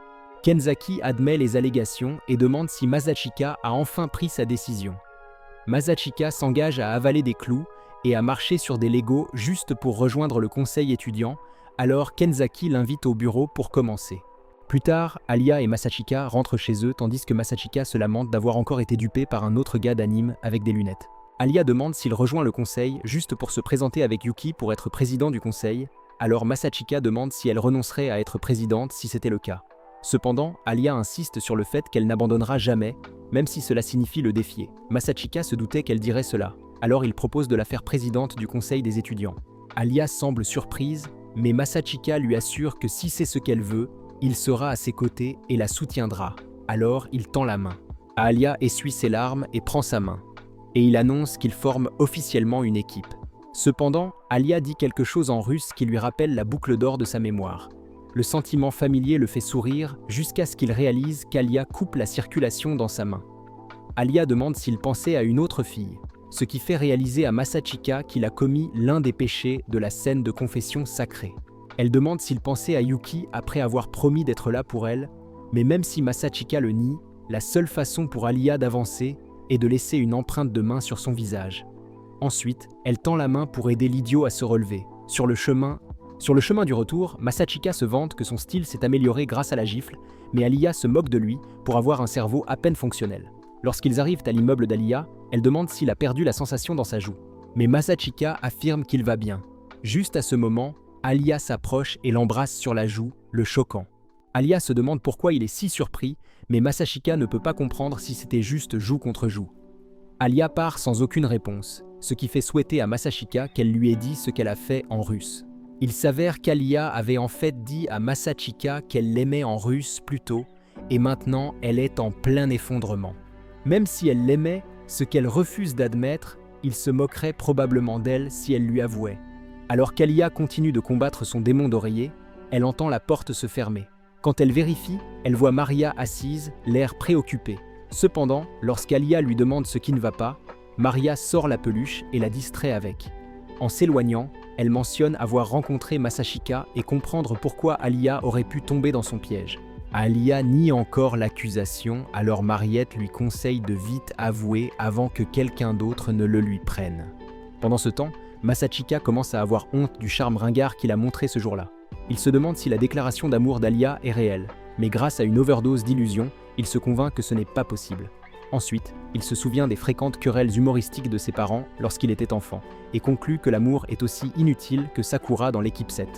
Kanzaki admet les allégations et demande si Masachika a enfin pris sa décision. Masachika s'engage à avaler des clous et à marcher sur des Legos juste pour rejoindre le conseil étudiant, alors Kanzaki l'invite au bureau pour commencer. Plus tard, Alia et Masachika rentrent chez eux tandis que Masachika se lamente d'avoir encore été dupé par un autre gars d'anime avec des lunettes. Alia demande s'il rejoint le conseil juste pour se présenter avec Yuki pour être président du conseil, alors Masachika demande si elle renoncerait à être présidente si c'était le cas. Cependant, Alia insiste sur le fait qu'elle n'abandonnera jamais, même si cela signifie le défier. Masachika se doutait qu'elle dirait cela, alors il propose de la faire présidente du conseil des étudiants. Alia semble surprise, mais Masachika lui assure que si c'est ce qu'elle veut, il sera à ses côtés et la soutiendra. Alors il tend la main. Alia essuie ses larmes et prend sa main. Et il annonce qu'ils forment officiellement une équipe. Cependant, Alia dit quelque chose en russe qui lui rappelle la boucle d'or de sa mémoire. Le sentiment familier le fait sourire jusqu'à ce qu'il réalise qu'Alia coupe la circulation dans sa main. Alia demande s'il pensait à une autre fille, ce qui fait réaliser à Masachika qu'il a commis l'un des péchés de la scène de confession sacrée. Elle demande s'il pensait à Yuki après avoir promis d'être là pour elle, mais même si Masachika le nie, la seule façon pour Alia d'avancer est de laisser une empreinte de main sur son visage. Ensuite, elle tend la main pour aider l'idiot à se relever. Sur le chemin du retour, Masachika se vante que son style s'est amélioré grâce à la gifle, mais Alia se moque de lui pour avoir un cerveau à peine fonctionnel. Lorsqu'ils arrivent à l'immeuble d'Alia, elle demande s'il a perdu la sensation dans sa joue. Mais Masachika affirme qu'il va bien. Juste à ce moment, Alia s'approche et l'embrasse sur la joue, le choquant. Alia se demande pourquoi il est si surpris, mais Masachika ne peut pas comprendre si c'était juste joue contre joue. Alia part sans aucune réponse, ce qui fait souhaiter à Masachika qu'elle lui ait dit ce qu'elle a fait en russe. Il s'avère qu'Alia avait en fait dit à Masachika qu'elle l'aimait en russe plus tôt, et maintenant elle est en plein effondrement. Même si elle l'aimait, ce qu'elle refuse d'admettre, il se moquerait probablement d'elle si elle lui avouait. Alors qu'Alia continue de combattre son démon d'oreiller, elle entend la porte se fermer. Quand elle vérifie, elle voit Maria assise, l'air préoccupé. Cependant, lorsqu'Alia lui demande ce qui ne va pas, Maria sort la peluche et la distrait avec. En s'éloignant, elle mentionne avoir rencontré Masachika et comprendre pourquoi Alia aurait pu tomber dans son piège. Alia nie encore l'accusation, alors Mariette lui conseille de vite avouer avant que quelqu'un d'autre ne le lui prenne. Pendant ce temps, Masachika commence à avoir honte du charme ringard qu'il a montré ce jour-là. Il se demande si la déclaration d'amour d'Alia est réelle, mais grâce à une overdose d'illusions, il se convainc que ce n'est pas possible. Ensuite, il se souvient des fréquentes querelles humoristiques de ses parents lorsqu'il était enfant, et conclut que l'amour est aussi inutile que Sakura dans l'équipe 7.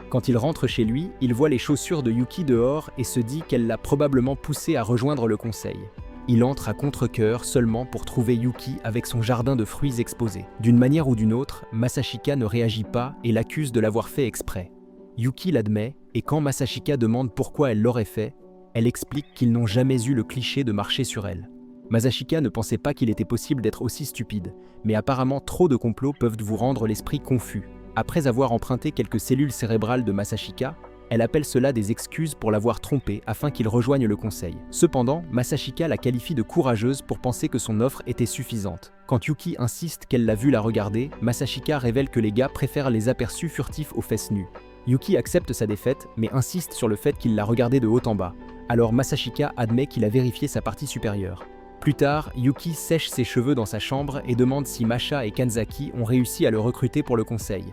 Quand il rentre chez lui, il voit les chaussures de Yuki dehors et se dit qu'elle l'a probablement poussé à rejoindre le conseil. Il entre à contre-cœur seulement pour trouver Yuki avec son jardin de fruits exposé. D'une manière ou d'une autre, Masachika ne réagit pas et l'accuse de l'avoir fait exprès. Yuki l'admet, et quand Masachika demande pourquoi elle l'aurait fait, elle explique qu'ils n'ont jamais eu le cliché de marcher sur elle. Masachika ne pensait pas qu'il était possible d'être aussi stupide, mais apparemment trop de complots peuvent vous rendre l'esprit confus. Après avoir emprunté quelques cellules cérébrales de Masachika, elle appelle cela des excuses pour l'avoir trompé afin qu'il rejoigne le conseil. Cependant, Masachika la qualifie de courageuse pour penser que son offre était suffisante. Quand Yuki insiste qu'elle l'a vu la regarder, Masachika révèle que les gars préfèrent les aperçus furtifs aux fesses nues. Yuki accepte sa défaite, mais insiste sur le fait qu'il l'a regardée de haut en bas. Alors Masachika admet qu'il a vérifié sa partie supérieure. Plus tard, Yuki sèche ses cheveux dans sa chambre et demande si Masha et Kanzaki ont réussi à le recruter pour le conseil.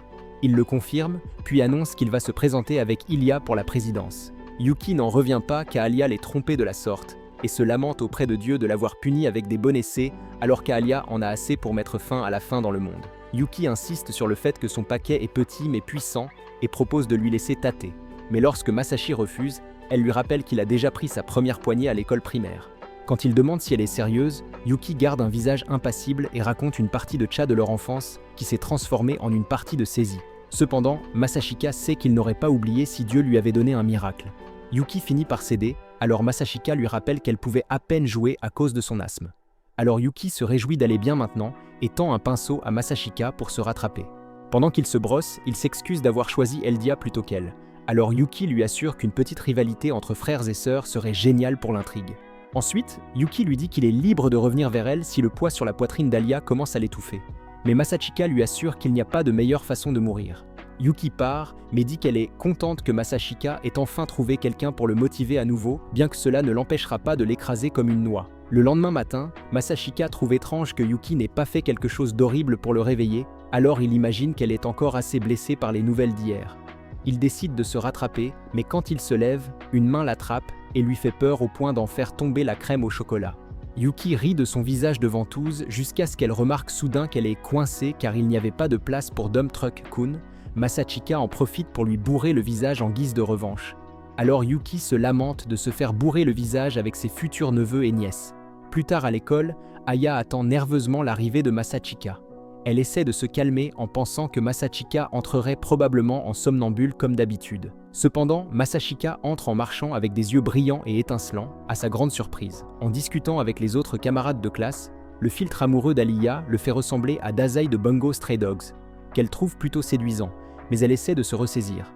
Il le confirme, puis annonce qu'il va se présenter avec Ilia pour la présidence. Yuki n'en revient pas qu'Alia l'ait trompé de la sorte, et se lamente auprès de Dieu de l'avoir puni avec des bons essais, alors qu'Alia en a assez pour mettre fin à la faim dans le monde. Yuki insiste sur le fait que son paquet est petit mais puissant, et propose de lui laisser tâter. Mais lorsque Masashi refuse, elle lui rappelle qu'il a déjà pris sa première poignée à l'école primaire. Quand il demande si elle est sérieuse, Yuki garde un visage impassible et raconte une partie de Cha de leur enfance qui s'est transformée en une partie de saisie. Cependant, Masachika sait qu'il n'aurait pas oublié si Dieu lui avait donné un miracle. Yuki finit par céder, alors Masachika lui rappelle qu'elle pouvait à peine jouer à cause de son asthme. Alors Yuki se réjouit d'aller bien maintenant et tend un pinceau à Masachika pour se rattraper. Pendant qu'il se brosse, il s'excuse d'avoir choisi Eldia plutôt qu'elle. Alors Yuki lui assure qu'une petite rivalité entre frères et sœurs serait géniale pour l'intrigue. Ensuite, Yuki lui dit qu'il est libre de revenir vers elle si le poids sur la poitrine d'Alia commence à l'étouffer. Mais Masachika lui assure qu'il n'y a pas de meilleure façon de mourir. Yuki part, mais dit qu'elle est contente que Masachika ait enfin trouvé quelqu'un pour le motiver à nouveau, bien que cela ne l'empêchera pas de l'écraser comme une noix. Le lendemain matin, Masachika trouve étrange que Yuki n'ait pas fait quelque chose d'horrible pour le réveiller, alors il imagine qu'elle est encore assez blessée par les nouvelles d'hier. Il décide de se rattraper, mais quand il se lève, une main l'attrape et lui fait peur au point d'en faire tomber la crème au chocolat. Yuki rit de son visage de ventouse jusqu'à ce qu'elle remarque soudain qu'elle est coincée car il n'y avait pas de place pour Dump Truck Kun. Masachika en profite pour lui bourrer le visage en guise de revanche. Alors Yuki se lamente de se faire bourrer le visage avec ses futurs neveux et nièces. Plus tard à l'école, Aya attend nerveusement l'arrivée de Masachika. Elle essaie de se calmer en pensant que Masachika entrerait probablement en somnambule comme d'habitude. Cependant, Masachika entre en marchant avec des yeux brillants et étincelants, à sa grande surprise. En discutant avec les autres camarades de classe, le filtre amoureux d'Alia le fait ressembler à Dazai de Bungo Stray Dogs, qu'elle trouve plutôt séduisant, mais elle essaie de se ressaisir.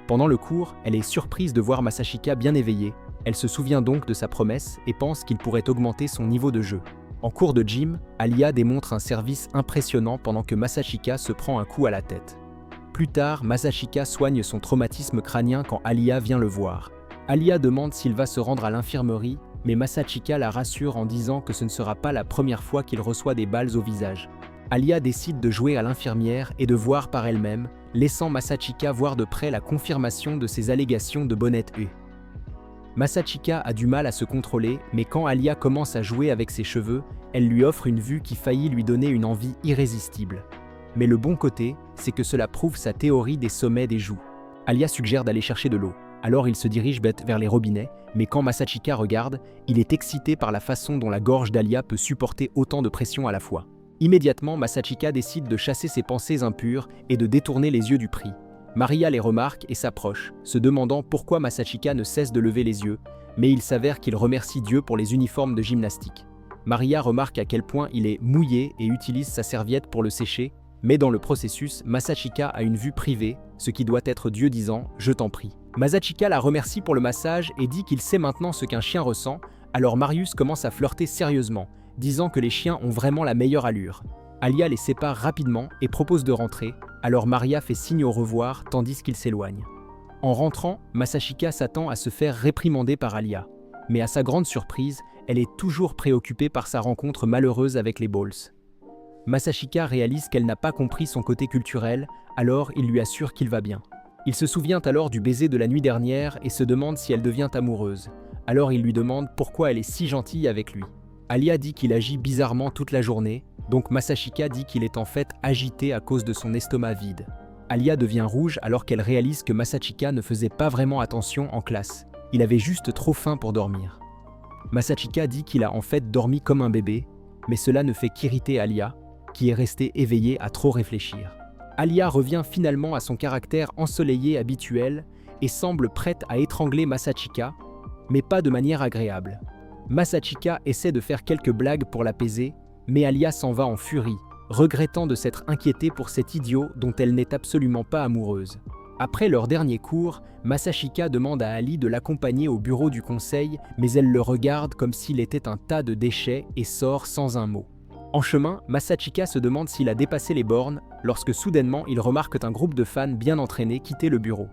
Pendant le cours, elle est surprise de voir Masachika bien éveillée. Elle se souvient donc de sa promesse et pense qu'il pourrait augmenter son niveau de jeu. En cours de gym, Alia démontre un service impressionnant pendant que Masachika se prend un coup à la tête. Plus tard, Masachika soigne son traumatisme crânien quand Alia vient le voir. Alia demande s'il va se rendre à l'infirmerie, mais Masachika la rassure en disant que ce ne sera pas la première fois qu'il reçoit des balles au visage. Alia décide de jouer à l'infirmière et de voir par elle-même, laissant Masachika voir de près la confirmation de ses allégations de honnêteté. Masachika a du mal à se contrôler, mais quand Alia commence à jouer avec ses cheveux, elle lui offre une vue qui faillit lui donner une envie irrésistible. Mais le bon côté, c'est que cela prouve sa théorie des sommets des joues. Alia suggère d'aller chercher de l'eau. Alors il se dirige vers les robinets, mais quand Masachika regarde, il est excité par la façon dont la gorge d'Alia peut supporter autant de pression à la fois. Immédiatement, Masachika décide de chasser ses pensées impures et de détourner les yeux du prix. Maria les remarque et s'approche, se demandant pourquoi Masachika ne cesse de lever les yeux, mais il s'avère qu'il remercie Dieu pour les uniformes de gymnastique. Maria remarque à quel point il est mouillé et utilise sa serviette pour le sécher, mais dans le processus, Masachika a une vue privée, ce qui doit être Dieu disant « Je t'en prie ». Masachika la remercie pour le massage et dit qu'il sait maintenant ce qu'un chien ressent, alors Marius commence à flirter sérieusement, disant que les chiens ont vraiment la meilleure allure. Alia les sépare rapidement et propose de rentrer, alors Maria fait signe au revoir tandis qu'ils s'éloignent. En rentrant, Masachika s'attend à se faire réprimander par Alia. Mais à sa grande surprise, elle est toujours préoccupée par sa rencontre malheureuse avec les Balls. Masachika réalise qu'elle n'a pas compris son côté culturel, alors il lui assure qu'il va bien. Il se souvient alors du baiser de la nuit dernière et se demande si elle devient amoureuse. Alors il lui demande pourquoi elle est si gentille avec lui. Alia dit qu'il agit bizarrement toute la journée, donc Masachika dit qu'il est en fait agité à cause de son estomac vide. Alia devient rouge alors qu'elle réalise que Masachika ne faisait pas vraiment attention en classe. Il avait juste trop faim pour dormir. Masachika dit qu'il a en fait dormi comme un bébé, mais cela ne fait qu'irriter Alia, qui est restée éveillée à trop réfléchir. Alia revient finalement à son caractère ensoleillé habituel et semble prête à étrangler Masachika, mais pas de manière agréable. Masachika essaie de faire quelques blagues pour l'apaiser, mais Alia s'en va en furie, regrettant de s'être inquiétée pour cet idiot dont elle n'est absolument pas amoureuse. Après leur dernier cours, Masachika demande à Ali de l'accompagner au bureau du conseil, mais elle le regarde comme s'il était un tas de déchets et sort sans un mot. En chemin, Masachika se demande s'il a dépassé les bornes, lorsque soudainement il remarque un groupe de fans bien entraînés quitter le bureau.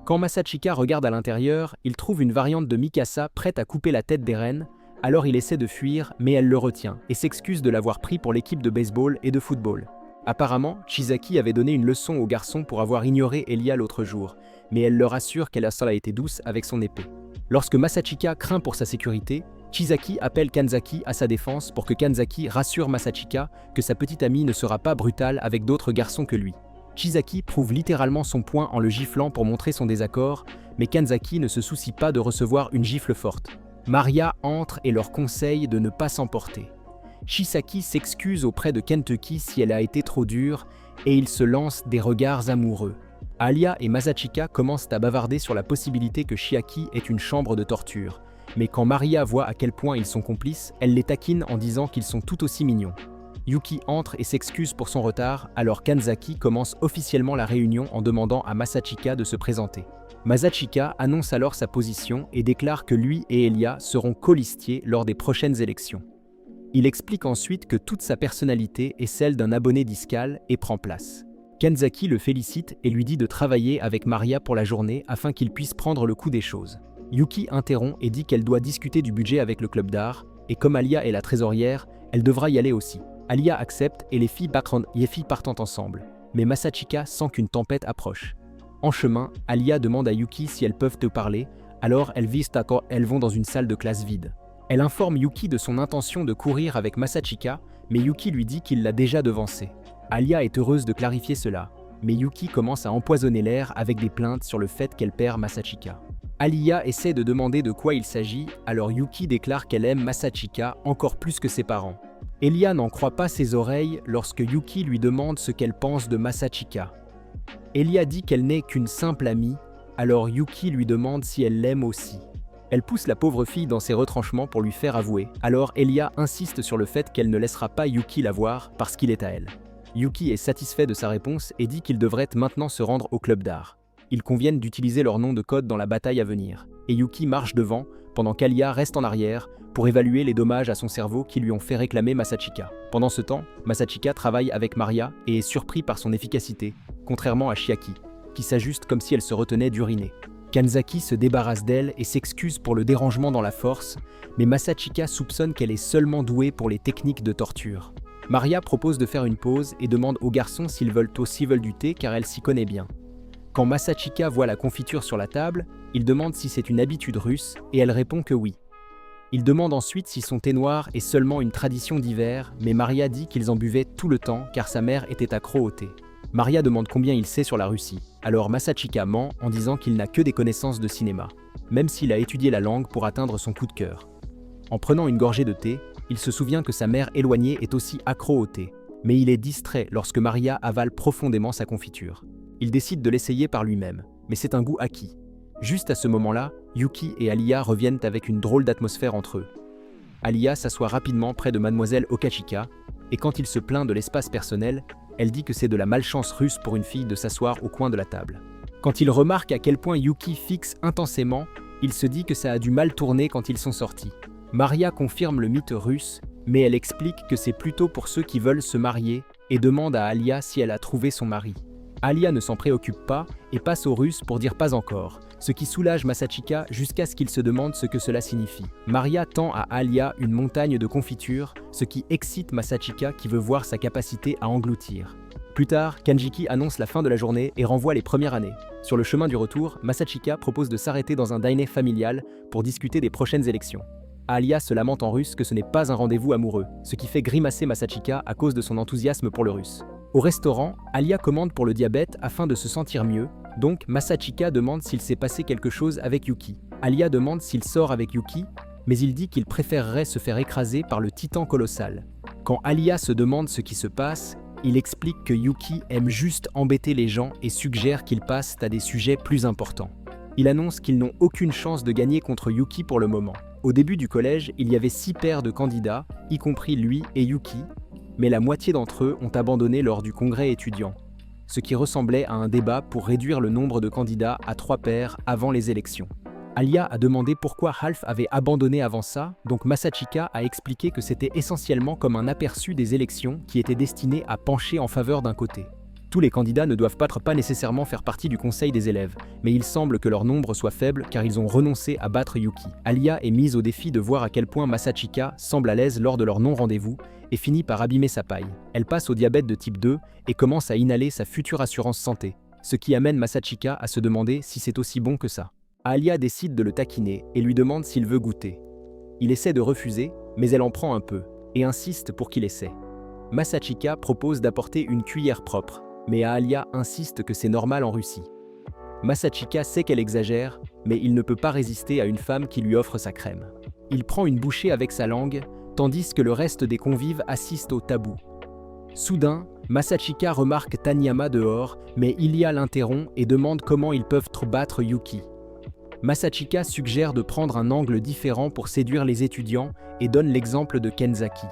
Quand Masachika regarde à l'intérieur, il trouve une variante de Mikasa prête à couper la tête d'Eren, alors il essaie de fuir, mais elle le retient et s'excuse de l'avoir pris pour l'équipe de baseball et de football. Apparemment, Chisaki avait donné une leçon aux garçons pour avoir ignoré Elia l'autre jour, mais elle leur assure qu'elle a été douce avec son épée. Lorsque Masachika craint pour sa sécurité, Chisaki appelle Kanzaki à sa défense pour que Kanzaki rassure Masachika que sa petite amie ne sera pas brutale avec d'autres garçons que lui. Chisaki prouve littéralement son point en le giflant pour montrer son désaccord, mais Kanzaki ne se soucie pas de recevoir une gifle forte. Maria entre et leur conseille de ne pas s'emporter. Chisaki s'excuse auprès de Kentucky si elle a été trop dure et ils se lancent des regards amoureux. Alia et Masachika commencent à bavarder sur la possibilité que Chiaki est une chambre de torture. Mais quand Maria voit à quel point ils sont complices, elle les taquine en disant qu'ils sont tout aussi mignons. Yuki entre et s'excuse pour son retard, alors Kanzaki commence officiellement la réunion en demandant à Masachika de se présenter. Masachika annonce alors sa position et déclare que lui et Elia seront colistiers lors des prochaines élections. Il explique ensuite que toute sa personnalité est celle d'un abonné d'Iskal et prend place. Kanzaki le félicite et lui dit de travailler avec Maria pour la journée afin qu'il puisse prendre le coup des choses. Yuki interrompt et dit qu'elle doit discuter du budget avec le club d'art, et comme Alia est la trésorière, elle devra y aller aussi. Alia accepte et les filles partent ensemble, mais Masachika sent qu'une tempête approche. En chemin, Alia demande à Yuki si elles peuvent te parler, alors elles vont dans une salle de classe vide. Elle informe Yuki de son intention de courir avec Masachika, mais Yuki lui dit qu'il l'a déjà devancée. Alia est heureuse de clarifier cela, mais Yuki commence à empoisonner l'air avec des plaintes sur le fait qu'elle perd Masachika. Alia essaie de demander de quoi il s'agit, alors Yuki déclare qu'elle aime Masachika encore plus que ses parents. Elia n'en croit pas ses oreilles lorsque Yuki lui demande ce qu'elle pense de Masachika. Elia dit qu'elle n'est qu'une simple amie, alors Yuki lui demande si elle l'aime aussi. Elle pousse la pauvre fille dans ses retranchements pour lui faire avouer, alors Elia insiste sur le fait qu'elle ne laissera pas Yuki la voir parce qu'il est à elle. Yuki est satisfait de sa réponse et dit qu'ils devraient maintenant se rendre au club d'art. Ils conviennent d'utiliser leur nom de code dans la bataille à venir, et Yuki marche devant, pendant qu'Alia reste en arrière, pour évaluer les dommages à son cerveau qui lui ont fait réclamer Masachika. Pendant ce temps, Masachika travaille avec Maria et est surpris par son efficacité, contrairement à Chiaki, qui s'ajuste comme si elle se retenait d'uriner. Kanzaki se débarrasse d'elle et s'excuse pour le dérangement dans la force, mais Masachika soupçonne qu'elle est seulement douée pour les techniques de torture. Maria propose de faire une pause et demande aux garçons s'ils veulent du thé car elle s'y connaît bien. Quand Masachika voit la confiture sur la table, il demande si c'est une habitude russe et elle répond que oui. Il demande ensuite si son thé noir est seulement une tradition d'hiver, mais Maria dit qu'ils en buvaient tout le temps car sa mère était accro au thé. Maria demande combien il sait sur la Russie, alors Masachika ment en disant qu'il n'a que des connaissances de cinéma, même s'il a étudié la langue pour atteindre son coup de cœur. En prenant une gorgée de thé, il se souvient que sa mère éloignée est aussi accro au thé, mais il est distrait lorsque Maria avale profondément sa confiture. Il décide de l'essayer par lui-même, mais c'est un goût acquis. Juste à ce moment-là, Yuki et Alia reviennent avec une drôle d'atmosphère entre eux. Alia s'assoit rapidement près de mademoiselle Okachika, et quand il se plaint de l'espace personnel, elle dit que c'est de la malchance russe pour une fille de s'asseoir au coin de la table. Quand il remarque à quel point Yuki fixe intensément, il se dit que ça a dû mal tourner quand ils sont sortis. Maria confirme le mythe russe, mais elle explique que c'est plutôt pour ceux qui veulent se marier et demande à Alia si elle a trouvé son mari. Alia ne s'en préoccupe pas et passe au russe pour dire pas encore, ce qui soulage Masachika jusqu'à ce qu'il se demande ce que cela signifie. Maria tend à Alia une montagne de confiture, ce qui excite Masachika qui veut voir sa capacité à engloutir. Plus tard, Kanjiki annonce la fin de la journée et renvoie les premières années. Sur le chemin du retour, Masachika propose de s'arrêter dans un dîner familial pour discuter des prochaines élections. Alia se lamente en russe que ce n'est pas un rendez-vous amoureux, ce qui fait grimacer Masachika à cause de son enthousiasme pour le russe. Au restaurant, Alia commande pour le diabète afin de se sentir mieux, donc Masachika demande s'il s'est passé quelque chose avec Yuki. Alia demande s'il sort avec Yuki, mais il dit qu'il préférerait se faire écraser par le titan colossal. Quand Alia se demande ce qui se passe, il explique que Yuki aime juste embêter les gens et suggère qu'ils passent à des sujets plus importants. Il annonce qu'ils n'ont aucune chance de gagner contre Yuki pour le moment. Au début du collège, il y avait 6 paires de candidats, y compris lui et Yuki, mais la moitié d'entre eux ont abandonné lors du congrès étudiant, ce qui ressemblait à un débat pour réduire le nombre de candidats à 3 paires avant les élections. Alia a demandé pourquoi Half avait abandonné avant ça, donc Masachika a expliqué que c'était essentiellement comme un aperçu des élections qui étaient destinées à pencher en faveur d'un côté. Tous les candidats ne doivent pas nécessairement faire partie du conseil des élèves, mais il semble que leur nombre soit faible car ils ont renoncé à battre Yuki. Alia est mise au défi de voir à quel point Masachika semble à l'aise lors de leur non-rendez-vous et finit par abîmer sa paille. Elle passe au diabète de type 2 et commence à inhaler sa future assurance santé, ce qui amène Masachika à se demander si c'est aussi bon que ça. Alia décide de le taquiner et lui demande s'il veut goûter. Il essaie de refuser, mais elle en prend un peu et insiste pour qu'il essaie. Masachika propose d'apporter une cuillère propre, mais Alia insiste que c'est normal en Russie. Masachika sait qu'elle exagère, mais il ne peut pas résister à une femme qui lui offre sa crème. Il prend une bouchée avec sa langue, tandis que le reste des convives assistent au tabou. Soudain, Masachika remarque Tanyama dehors, mais Ilia l'interrompt et demande comment ils peuvent battre Yuki. Masachika suggère de prendre un angle différent pour séduire les étudiants et donne l'exemple de Kenzaki.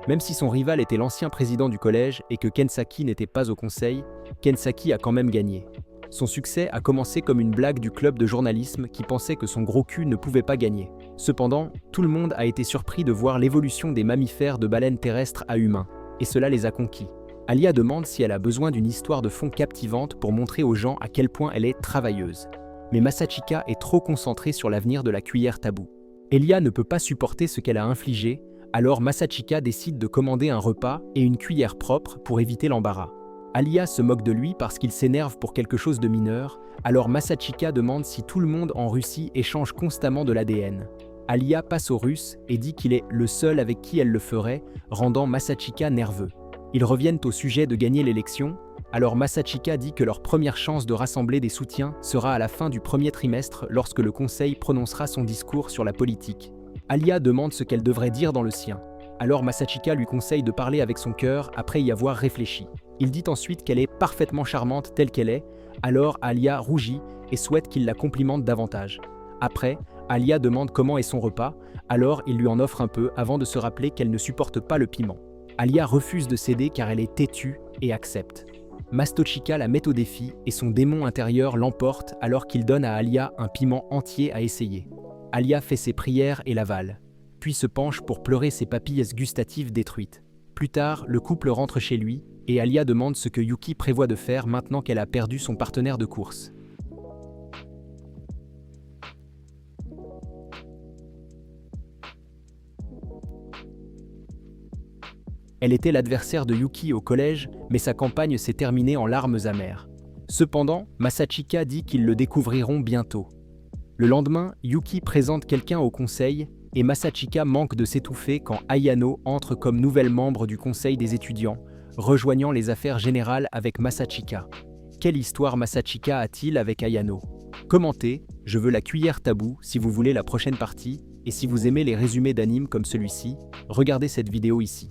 Même si son rival était l'ancien président du collège et que Kenzaki n'était pas au conseil, Kenzaki a quand même gagné. Son succès a commencé comme une blague du club de journalisme qui pensait que son gros cul ne pouvait pas gagner. Cependant, tout le monde a été surpris de voir l'évolution des mammifères de baleines terrestres à humains, et cela les a conquis. Alia demande si elle a besoin d'une histoire de fond captivante pour montrer aux gens à quel point elle est travailleuse. Mais Masachika est trop concentrée sur l'avenir de la cuillère tabou. Elia ne peut pas supporter ce qu'elle a infligé, alors Masachika décide de commander un repas et une cuillère propre pour éviter l'embarras. Alia se moque de lui parce qu'il s'énerve pour quelque chose de mineur, alors Masachika demande si tout le monde en Russie échange constamment de l'ADN. Alia passe au russe et dit qu'il est le seul avec qui elle le ferait, rendant Masachika nerveux. Ils reviennent au sujet de gagner l'élection, alors Masachika dit que leur première chance de rassembler des soutiens sera à la fin du premier trimestre lorsque le conseil prononcera son discours sur la politique. Alia demande ce qu'elle devrait dire dans le sien. Alors Masachika lui conseille de parler avec son cœur après y avoir réfléchi. Il dit ensuite qu'elle est parfaitement charmante telle qu'elle est, alors Alia rougit et souhaite qu'il la complimente davantage. Après, Alia demande comment est son repas, alors il lui en offre un peu avant de se rappeler qu'elle ne supporte pas le piment. Alia refuse de céder car elle est têtue et accepte. Mastochika la met au défi et son démon intérieur l'emporte alors qu'il donne à Alia un piment entier à essayer. Alia fait ses prières et l'avale, puis se penche pour pleurer ses papilles gustatives détruites. Plus tard, le couple rentre chez lui et Alia demande ce que Yuki prévoit de faire maintenant qu'elle a perdu son partenaire de course. Elle était l'adversaire de Yuki au collège, mais sa campagne s'est terminée en larmes amères. Cependant, Masachika dit qu'ils le découvriront bientôt. Le lendemain, Yuki présente quelqu'un au conseil et Masachika manque de s'étouffer quand Ayano entre comme nouvelle membre du conseil des étudiants, rejoignant les affaires générales avec Masachika. Quelle histoire Masachika a-t-il avec Ayano? Commentez, je veux la cuillère tabou si vous voulez la prochaine partie, et si vous aimez les résumés d'animes comme celui-ci, regardez cette vidéo ici.